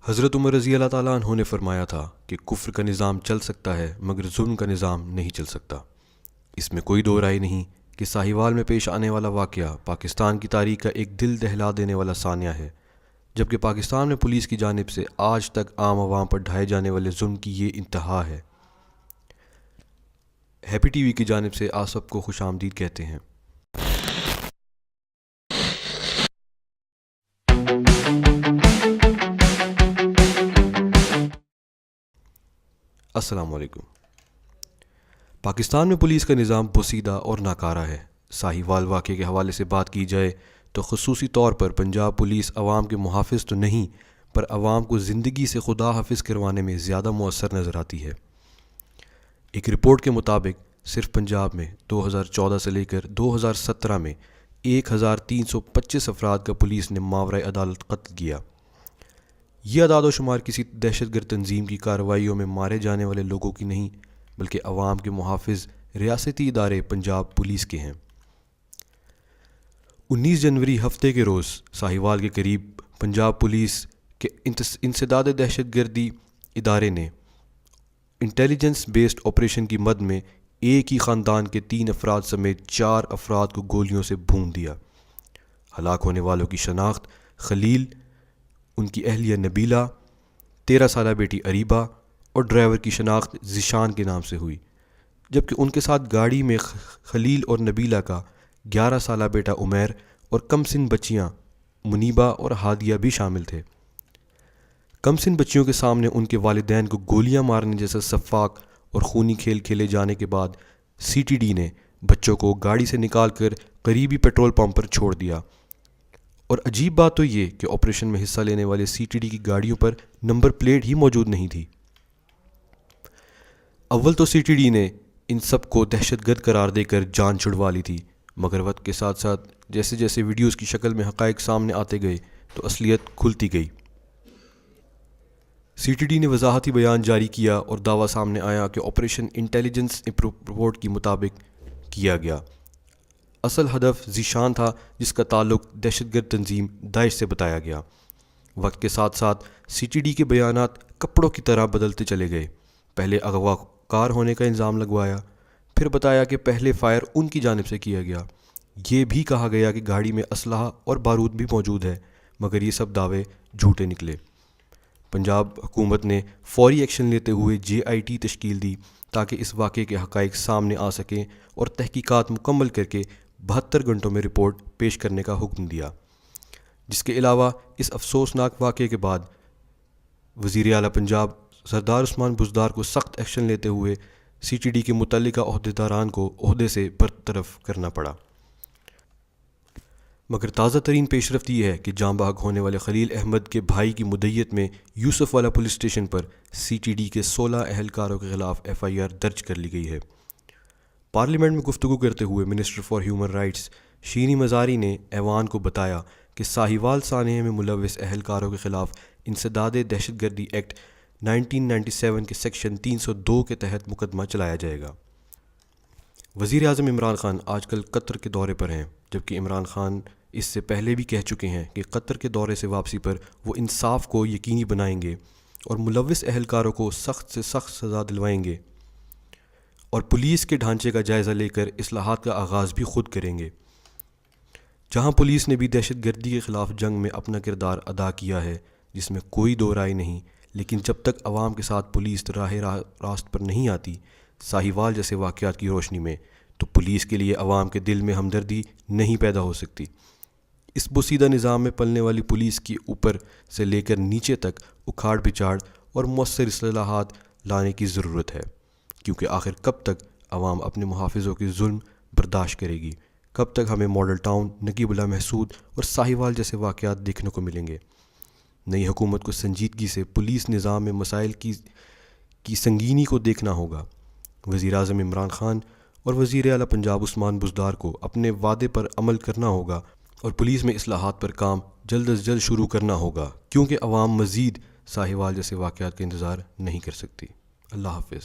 حضرت عمر رضی اللہ تعالیٰ عنہ نے فرمایا تھا کہ کفر کا نظام چل سکتا ہے مگر ظلم کا نظام نہیں چل سکتا۔ اس میں کوئی دو رائے نہیں کہ ساہیوال میں پیش آنے والا واقعہ پاکستان کی تاریخ کا ایک دل دہلا دینے والا ثانیہ ہے، جبکہ پاکستان میں پولیس کی جانب سے آج تک عام عوام پر ڈھائے جانے والے ظلم کی یہ انتہا ہے۔ ہیپی ٹی وی کی جانب سے آپ سب کو خوش آمدید کہتے ہیں۔ السلام علیکم۔ پاکستان میں پولیس کا نظام پوسیدہ اور ناکارہ ہے۔ ساہیوال واقعے کے حوالے سے بات کی جائے تو خصوصی طور پر پنجاب پولیس عوام کے محافظ تو نہیں پر عوام کو زندگی سے خدا حافظ کروانے میں زیادہ مؤثر نظر آتی ہے۔ ایک رپورٹ کے مطابق صرف پنجاب میں 2014 سے لے کر 2017 میں 1325 افراد کا پولیس نے ماورائے عدالت قتل کیا۔ یہ اعداد و شمار کسی دہشت گرد تنظیم کی کارروائیوں میں مارے جانے والے لوگوں کی نہیں بلکہ عوام کے محافظ ریاستی ادارے پنجاب پولیس کے ہیں۔ 19 جنوری ہفتے کے روز ساہیوال کے قریب پنجاب پولیس کے انسداد دہشت گردی ادارے نے انٹیلیجنس بیسڈ آپریشن کی مد میں ایک ہی خاندان کے 3 افراد سمیت 4 افراد کو گولیوں سے بھون دیا۔ ہلاک ہونے والوں کی شناخت خلیل، ان کی اہلیہ نبیلہ، 13 سالہ بیٹی اریبہ اور ڈرائیور کی شناخت ذیشان کے نام سے ہوئی، جبکہ ان کے ساتھ گاڑی میں خلیل اور نبیلہ کا 11 سالہ بیٹا عمیر اور کم سن بچیاں منیبہ اور ہادیہ بھی شامل تھے۔ کم سن بچیوں کے سامنے ان کے والدین کو گولیاں مارنے جیسا سفاک اور خونی کھیل کھیلے جانے کے بعد سی ٹی ڈی نے بچوں کو گاڑی سے نکال کر قریبی پیٹرول پمپ پر چھوڑ دیا۔ اور عجیب بات تو یہ کہ آپریشن میں حصہ لینے والے سی ٹی ڈی کی گاڑیوں پر نمبر پلیٹ ہی موجود نہیں تھی۔ اول تو سی ٹی ڈی نے ان سب کو دہشت گرد قرار دے کر جان چھڑوا لی تھی، مگر وقت کے ساتھ ساتھ جیسے جیسے ویڈیوز کی شکل میں حقائق سامنے آتے گئے تو اصلیت کھلتی گئی۔ سی ٹی ڈی نے وضاحتی بیان جاری کیا اور دعویٰ سامنے آیا کہ آپریشن انٹیلیجنس رپورٹ کے مطابق کیا گیا۔ اصل ہدف ذیشان تھا جس کا تعلق دہشت گرد تنظیم داعش سے بتایا گیا۔ وقت کے ساتھ ساتھ سی ٹی ڈی کے بیانات کپڑوں کی طرح بدلتے چلے گئے۔ پہلے اغوا کار ہونے کا الزام لگوایا، پھر بتایا کہ پہلے فائر ان کی جانب سے کیا گیا۔ یہ بھی کہا گیا کہ گاڑی میں اسلحہ اور بارود بھی موجود ہے، مگر یہ سب دعوے جھوٹے نکلے۔ پنجاب حکومت نے فوری ایکشن لیتے ہوئے جے آئی ٹی تشکیل دی تاکہ اس واقعے کے حقائق سامنے آ سکیں اور تحقیقات مکمل کر کے 72 گھنٹوں میں رپورٹ پیش کرنے کا حکم دیا۔ جس کے علاوہ اس افسوسناک واقعے کے بعد وزیر اعلیٰ پنجاب سردار عثمان بزدار کو سخت ایکشن لیتے ہوئے سی ٹی ڈی کے متعلقہ عہدیداران کو عہدے سے برطرف کرنا پڑا۔ مگر تازہ ترین پیش رفت یہ ہے کہ جاں بحق ہونے والے خلیل احمد کے بھائی کی مدیت میں یوسف والا پولیس اسٹیشن پر سی ٹی ڈی کے 16 اہلکاروں کے خلاف ایف آئی آر درج کر لی گئی ہے۔ پارلیمنٹ میں گفتگو کرتے ہوئے minister for human rights Shireen Mazari نے ایوان کو بتایا کہ ساہیوال سانحے میں ملوث اہلکاروں کے خلاف انسداد دہشت گردی ایکٹ 1997 کے سیکشن 302 کے تحت مقدمہ چلایا جائے گا۔ وزیر اعظم عمران خان آج کل قطر کے دورے پر ہیں، جبکہ عمران خان اس سے پہلے بھی کہہ چکے ہیں کہ قطر کے دورے سے واپسی پر وہ انصاف کو یقینی بنائیں گے اور ملوث اہلکاروں کو سخت سے سخت سزا دلوائیں گے اور پولیس کے ڈھانچے کا جائزہ لے کر اصلاحات کا آغاز بھی خود کریں گے۔ جہاں پولیس نے بھی دہشت گردی کے خلاف جنگ میں اپنا کردار ادا کیا ہے، جس میں کوئی دو رائے نہیں، لیکن جب تک عوام کے ساتھ پولیس راہ راست پر نہیں آتی ساہیوال جیسے واقعات کی روشنی میں، تو پولیس کے لیے عوام کے دل میں ہمدردی نہیں پیدا ہو سکتی۔ اس بوسیدہ نظام میں پلنے والی پولیس کی اوپر سے لے کر نیچے تک اکھاڑ پچاڑ اور مؤثر اصلاحات لانے کی ضرورت ہے، کیونکہ آخر کب تک عوام اپنے محافظوں کی ظلم برداشت کرے گی؟ کب تک ہمیں ماڈل ٹاؤن، نقیب اللہ محسود اور ساہیوال جیسے واقعات دیکھنے کو ملیں گے؟ نئی حکومت کو سنجیدگی سے پولیس نظام میں مسائل کی سنگینی کو دیکھنا ہوگا۔ وزیر اعظم عمران خان اور وزیر اعلیٰ پنجاب عثمان بزدار کو اپنے وعدے پر عمل کرنا ہوگا اور پولیس میں اصلاحات پر کام جلد از جلد شروع کرنا ہوگا، کیونکہ عوام مزید ساہیوال جیسے واقعات کا انتظار نہیں کر سکتی۔ اللہ حافظ۔